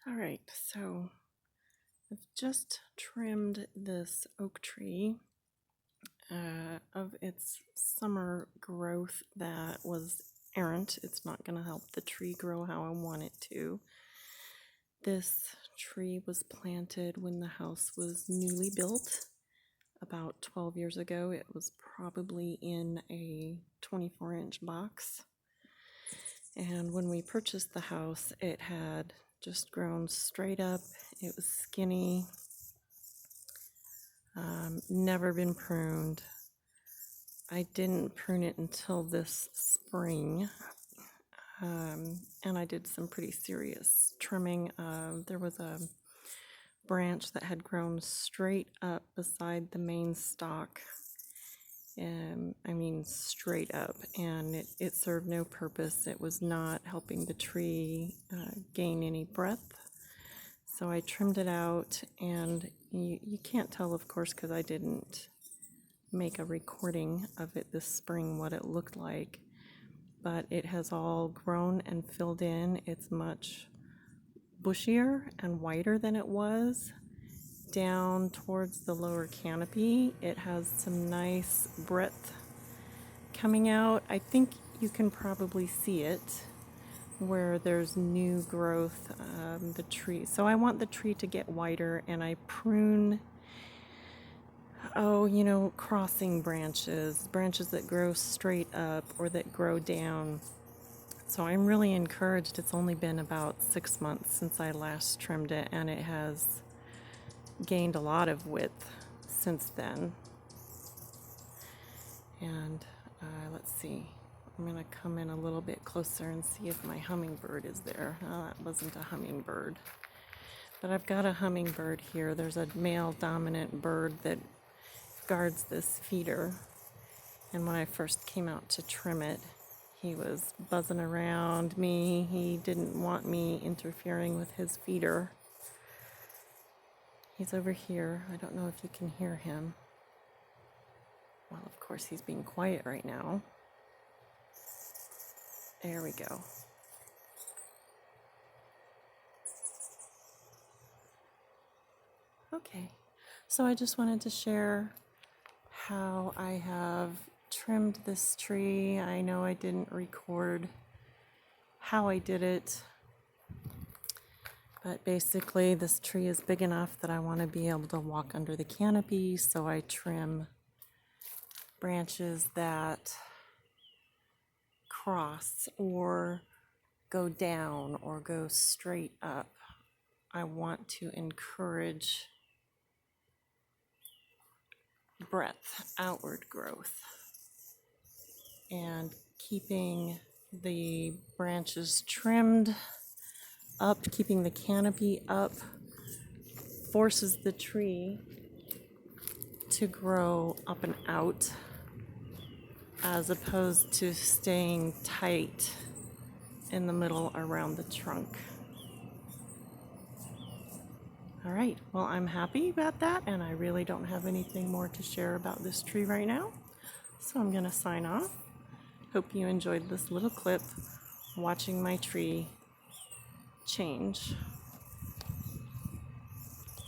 All right, so I've just trimmed this oak tree of its summer growth that was errant. It's not going to help the tree grow how I want it to. This tree was planted when the house was newly built about 12 years ago. It was probably in a 24-inch box. And when we purchased the house, it had just grown straight up. It was skinny, never been pruned. I didn't prune it until this spring, and I did some pretty serious trimming. There was a branch that had grown straight up beside the main stalk. I mean straight up, and it served no purpose. It was not helping the tree gain any breadth. So I trimmed it out, and you can't tell, of course, because I didn't make a recording of it this spring what it looked like, but it has all grown and filled in. It's much bushier and wider than it was. Down towards the lower canopy, it has some nice breadth coming out. I think you can probably see it where there's new growth, the tree. So I want the tree to get wider, and I prune, crossing branches that grow straight up or that grow down. So I'm really encouraged. It's only been about 6 months since I last trimmed it, and it has gained a lot of width since then. And let's see, I'm gonna come in a little bit closer and see if my hummingbird is there. Oh, that wasn't a hummingbird, but I've got a hummingbird here. There's a male dominant bird that guards this feeder, and when I first came out to trim it, he was buzzing around me. He didn't want me interfering with his feeder. He's over here. I don't know if you can hear him. Well, of course, he's being quiet right now. There we go. Okay, so I just wanted to share how I have trimmed this tree. I know I didn't record how I did it, but basically this tree is big enough that I want to be able to walk under the canopy, so I trim branches that cross or go down or go straight up. I want to encourage breadth, outward growth, and keeping the branches trimmed up, keeping the canopy up, forces the tree to grow up and out as opposed to staying tight in the middle around the trunk. All right, well, I'm happy about that, and I really don't have anything more to share about this tree right now. So I'm gonna sign off. Hope you enjoyed this little clip watching my tree change.